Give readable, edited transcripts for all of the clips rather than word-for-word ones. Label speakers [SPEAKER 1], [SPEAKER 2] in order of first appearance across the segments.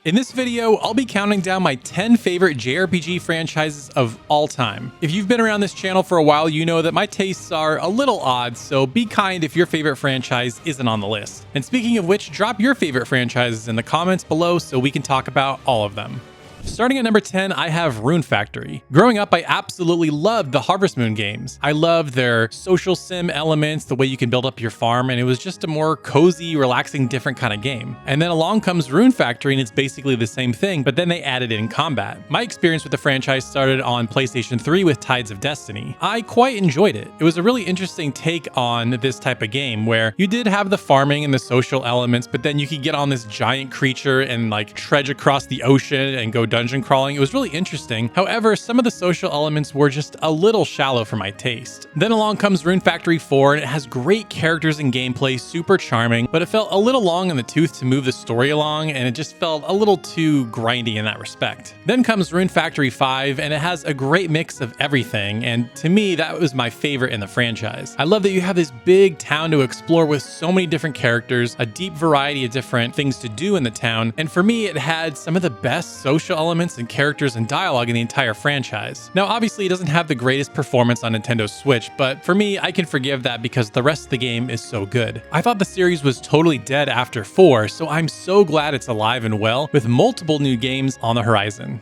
[SPEAKER 1] In this video, I'll be counting down my 10 favorite JRPG franchises of all time. If you've been around this channel for a while, you know that my tastes are a little odd, so be kind if your favorite franchise isn't on the list. And speaking of which, drop your favorite franchises in the comments below so we can talk about all of them. Starting at number 10, I have Rune Factory. Growing up, I absolutely loved the Harvest Moon games. I loved their social sim elements, the way you can build up your farm, and it was just a more cozy, relaxing, different kind of game. And then along comes Rune Factory, and it's basically the same thing, but then they added in combat. My experience with the franchise started on PlayStation 3 with Tides of Destiny. I quite enjoyed it. It was a really interesting take on this type of game where you did have the farming and the social elements, but then you could get on this giant creature and like trudge across the ocean and go dungeon crawling. It was really interesting. However, some of the social elements were just a little shallow for my taste. Then along comes Rune Factory 4, and it has great characters and gameplay, super charming, but it felt a little long in the tooth to move the story along, and it just felt a little too grindy in that respect. Then comes Rune Factory 5, and it has a great mix of everything, and to me, that was my favorite in the franchise. I love that you have this big town to explore with so many different characters, a deep variety of different things to do in the town, and for me, it had some of the best social elements and characters and dialogue in the entire franchise. Now, obviously, it doesn't have the greatest performance on Nintendo Switch, but for me, I can forgive that because the rest of the game is so good. I thought the series was totally dead after 4, so I'm so glad it's alive and well with multiple new games on the horizon.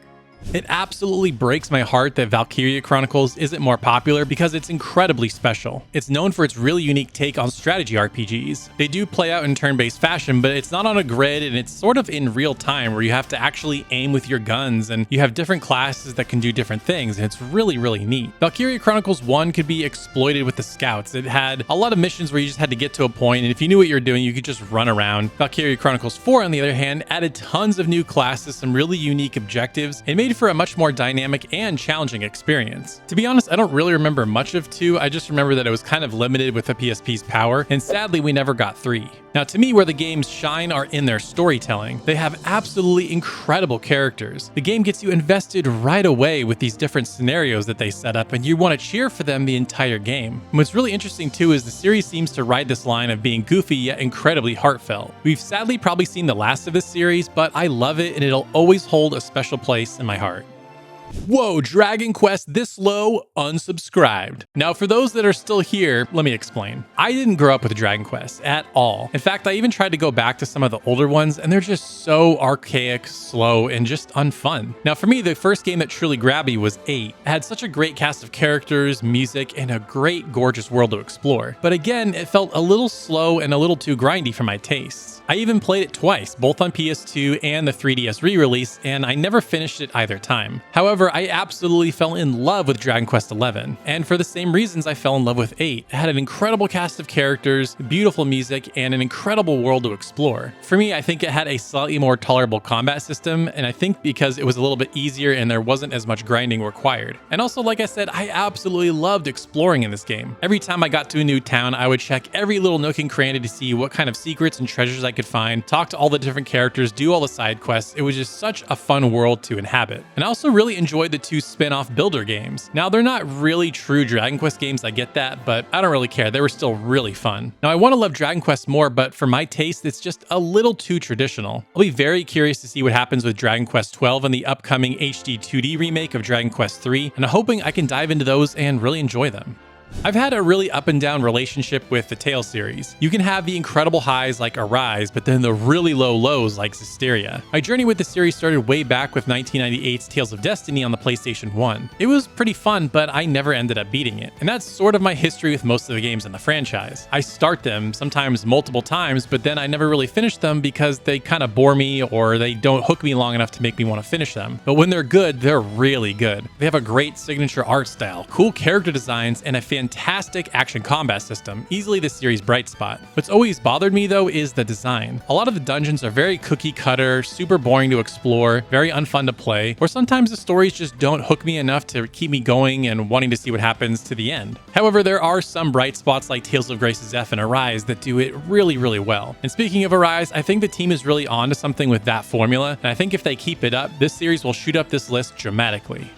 [SPEAKER 1] It absolutely breaks my heart that Valkyria Chronicles isn't more popular because it's incredibly special. It's known for its really unique take on strategy RPGs. They do play out in turn-based fashion, but it's not on a grid and it's sort of in real time where you have to actually aim with your guns and you have different classes that can do different things, and it's really, really neat. Valkyria Chronicles 1 could be exploited with the scouts. It had a lot of missions where you just had to get to a point, and if you knew what you were doing, you could just run around. Valkyria Chronicles 4, on the other hand, added tons of new classes, some really unique objectives, and made for a much more dynamic and challenging experience. To be honest, I don't really remember much of 2, I just remember that it was kind of limited with the PSP's power, and sadly we never got 3. Now, to me, where the games shine are in their storytelling. They have absolutely incredible characters. The game gets you invested right away with these different scenarios that they set up, and you want to cheer for them the entire game. And what's really interesting too is the series seems to ride this line of being goofy yet incredibly heartfelt. We've sadly probably seen the last of this series, but I love it and it'll always hold a special place in my heart. Whoa, Dragon Quest this low? Unsubscribed. Now, for those that are still here, let me explain. I didn't grow up with Dragon Quest at all. In fact, I even tried to go back to some of the older ones, and they're just so archaic, slow, and just unfun. Now, for me, the first game that truly grabbed me was 8. It had such a great cast of characters, music, and a great, gorgeous world to explore. But again, it felt a little slow and a little too grindy for my tastes. I even played it twice, both on PS2 and the 3DS re-release, and I never finished it either time. However, I absolutely fell in love with Dragon Quest XI, and for the same reasons I fell in love with 8. It had an incredible cast of characters, beautiful music, and an incredible world to explore. For me, I think it had a slightly more tolerable combat system, and I think because it was a little bit easier and there wasn't as much grinding required. And also, like I said, I absolutely loved exploring in this game. Every time I got to a new town, I would check every little nook and cranny to see what kind of secrets and treasures I could find, talk to all the different characters, do all the side quests. It was just such a fun world to inhabit. And I also really enjoyed the 2 spin-off builder games. Now, they're not really true Dragon Quest games, I get that, but I don't really care. They were still really fun. Now, I want to love Dragon Quest more, but for my taste, it's just a little too traditional. I'll be very curious to see what happens with Dragon Quest 12 and the upcoming HD 2D remake of Dragon Quest 3, and I'm hoping I can dive into those and really enjoy them. I've had a really up and down relationship with the Tales series. You can have the incredible highs like Arise, but then the really low lows like Zestiria. My journey with the series started way back with 1998's Tales of Destiny on the PlayStation 1. It was pretty fun, but I never ended up beating it. And that's sort of my history with most of the games in the franchise. I start them, sometimes multiple times, but then I never really finish them because they kind of bore me or they don't hook me long enough to make me want to finish them. But when they're good, they're really good. They have a great signature art style, cool character designs, and a fantastic action combat system, easily the series' bright spot. What's always bothered me though is the design. A lot of the dungeons are very cookie cutter, super boring to explore, very unfun to play, or sometimes the stories just don't hook me enough to keep me going and wanting to see what happens to the end. However, there are some bright spots like Tales of Grace's F and Arise that do it really, really well. And speaking of Arise, I think the team is really onto something with that formula, and I think if they keep it up, this series will shoot up this list dramatically.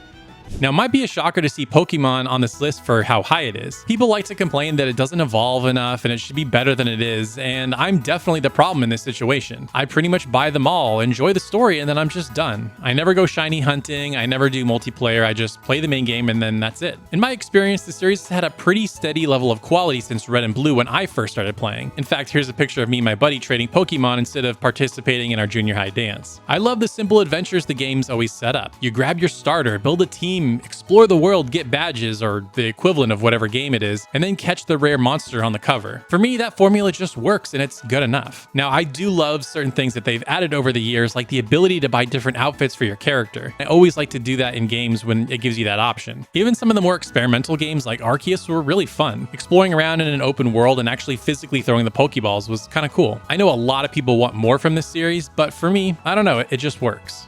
[SPEAKER 1] Now, it might be a shocker to see Pokemon on this list for how high it is. People like to complain that it doesn't evolve enough and it should be better than it is, and I'm definitely the problem in this situation. I pretty much buy them all, enjoy the story, and then I'm just done. I never go shiny hunting, I never do multiplayer, I just play the main game and then that's it. In my experience, the series has had a pretty steady level of quality since Red and Blue when I first started playing. In fact, here's a picture of me and my buddy trading Pokemon instead of participating in our junior high dance. I love the simple adventures the game's always set up. You grab your starter, build a team, explore the world, get badges, or the equivalent of whatever game it is, and then catch the rare monster on the cover. For me, that formula just works and it's good enough. Now, I do love certain things that they've added over the years, like the ability to buy different outfits for your character. I always like to do that in games when it gives you that option. Even some of the more experimental games like Arceus were really fun. Exploring around in an open world and actually physically throwing the Pokeballs was kind of cool. I know a lot of people want more from this series, but for me, I don't know, it just works.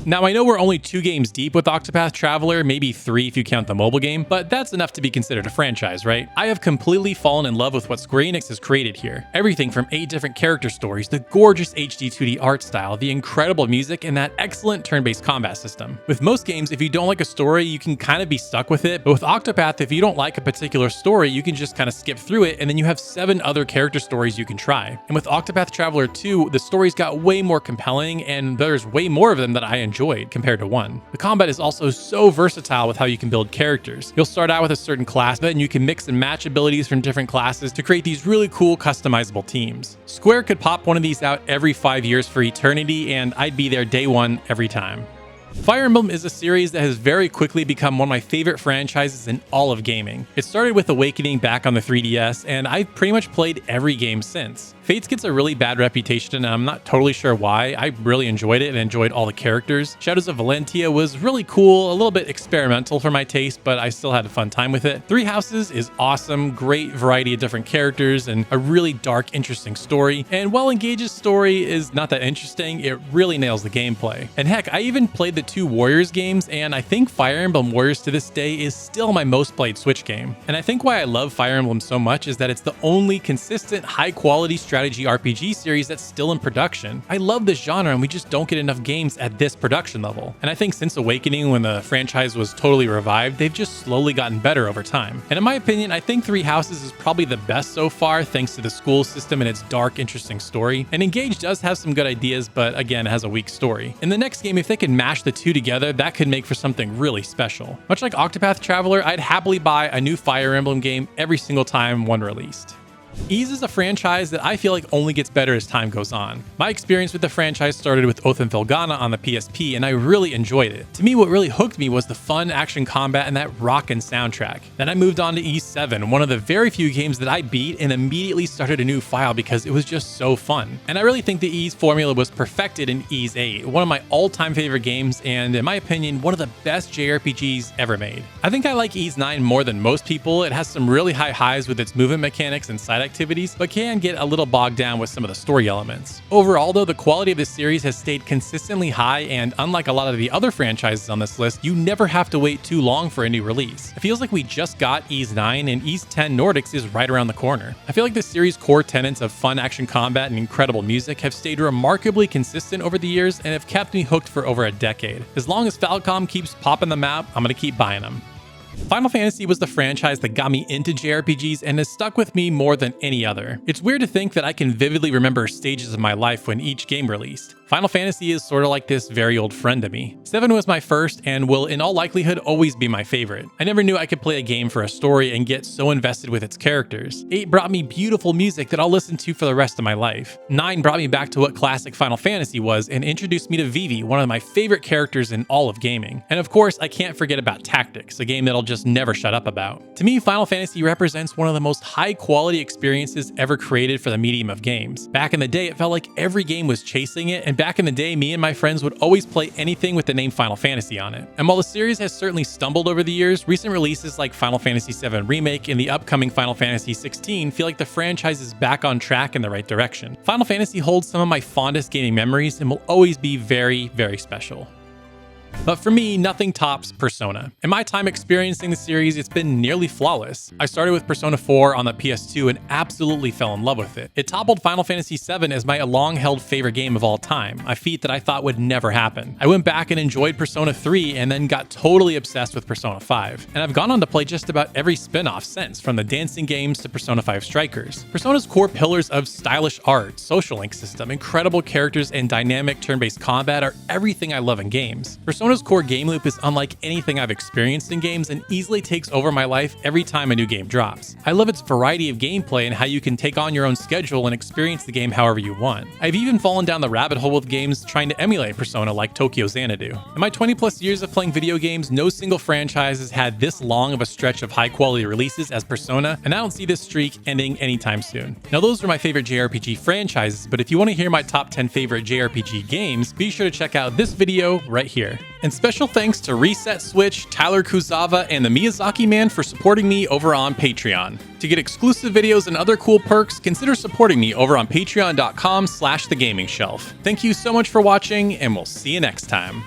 [SPEAKER 1] Now, I know we're only 2 games deep with Octopath Traveler, maybe 3 if you count the mobile game, but that's enough to be considered a franchise, right? I have completely fallen in love with what Square Enix has created here. Everything from 8 different character stories, the gorgeous HD 2D art style, the incredible music, and that excellent turn-based combat system. With most games, if you don't like a story, you can kind of be stuck with it, but with Octopath, if you don't like a particular story, you can just kind of skip through it, and then you have 7 other character stories you can try. And with Octopath Traveler 2, the stories got way more compelling, and there's way more of them that I enjoyed compared to 1. The combat is also so versatile with how you can build characters. You'll start out with a certain class, then you can mix and match abilities from different classes to create these really cool customizable teams. Square could pop one of these out every 5 years for eternity, and I'd be there day one every time. Fire Emblem is a series that has very quickly become one of my favorite franchises in all of gaming. It started with Awakening back on the 3DS, and I've pretty much played every game since. Fates gets a really bad reputation, and I'm not totally sure why. I really enjoyed it and enjoyed all the characters. Shadows of Valentia was really cool, a little bit experimental for my taste, but I still had a fun time with it. Three Houses is awesome, great variety of different characters, and a really dark, interesting story. And while Engage's story is not that interesting, it really nails the gameplay. And heck, I even played the 2 Warriors games, and I think Fire Emblem Warriors to this day is still my most played Switch game. And I think why I love Fire Emblem so much is that it's the only consistent, high-quality strategy RPG series that's still in production. I love this genre, and we just don't get enough games at this production level. And I think since Awakening, when the franchise was totally revived, they've just slowly gotten better over time. And in my opinion, I think Three Houses is probably the best so far, thanks to the school system and its dark, interesting story. And Engage does have some good ideas, but again, it has a weak story. In the next game, if they can mash the 2 together, that could make for something really special. Much like Octopath Traveler, I'd happily buy a new Fire Emblem game every single time one released. Ys is a franchise that I feel like only gets better as time goes on. My experience with the franchise started with Oath and Felghana on the PSP, and I really enjoyed it. To me, what really hooked me was the fun action combat and that rockin' soundtrack. Then I moved on to Ys 7, one of the very few games that I beat and immediately started a new file because it was just so fun. And I really think the Ys formula was perfected in Ys 8, one of my all-time favorite games, and in my opinion, one of the best JRPGs ever made. I think I like Ys 9 more than most people. It has some really high highs with its movement mechanics and side activities, but can get a little bogged down with some of the story elements. Overall though, the quality of this series has stayed consistently high, and unlike a lot of the other franchises on this list, you never have to wait too long for a new release. It feels like we just got Ys 9, and Ys 10 Nordics is right around the corner. I feel like the series' core tenets of fun action combat and incredible music have stayed remarkably consistent over the years and have kept me hooked for over a decade. As long as Falcom keeps popping them out, I'm gonna keep buying them. Final Fantasy was the franchise that got me into JRPGs and has stuck with me more than any other. It's weird to think that I can vividly remember stages of my life when each game released. Final Fantasy is sort of like this very old friend to me. 7 was my first and will in all likelihood always be my favorite. I never knew I could play a game for a story and get so invested with its characters. 8 brought me beautiful music that I'll listen to for the rest of my life. 9 brought me back to what classic Final Fantasy was and introduced me to Vivi, one of my favorite characters in all of gaming. And of course, I can't forget about Tactics, a game that'll just never shut up about. To me, Final Fantasy represents one of the most high-quality experiences ever created for the medium of games. Back in the day, it felt like every game was chasing it, and back in the day, me and my friends would always play anything with the name Final Fantasy on it. And while the series has certainly stumbled over the years, recent releases like Final Fantasy VII Remake and the upcoming Final Fantasy XVI feel like the franchise is back on track in the right direction. Final Fantasy holds some of my fondest gaming memories and will always be very, very special. But for me, nothing tops Persona. In my time experiencing the series, it's been nearly flawless. I started with Persona 4 on the PS2 and absolutely fell in love with it. It toppled Final Fantasy VII as my long-held favorite game of all time, a feat that I thought would never happen. I went back and enjoyed Persona 3 and then got totally obsessed with Persona 5. And I've gone on to play just about every spin-off since, from the dancing games to Persona 5 Strikers. Persona's core pillars of stylish art, social link system, incredible characters, and dynamic turn-based combat are everything I love in games. Persona's core game loop is unlike anything I've experienced in games and easily takes over my life every time a new game drops. I love its variety of gameplay and how you can take on your own schedule and experience the game however you want. I've even fallen down the rabbit hole with games trying to emulate Persona like Tokyo Xanadu. In my 20 plus years of playing video games, no single franchise has had this long of a stretch of high quality releases as Persona, and I don't see this streak ending anytime soon. Now those are my favorite JRPG franchises, but if you want to hear my top 10 favorite JRPG games, be sure to check out this video right here. And special thanks to Reset Switch, Tyler Kuzawa, and the Miyazaki Man for supporting me over on Patreon. To get exclusive videos and other cool perks, consider supporting me over on patreon.com/thegaming shelf. Thank you so much for watching, and we'll see you next time.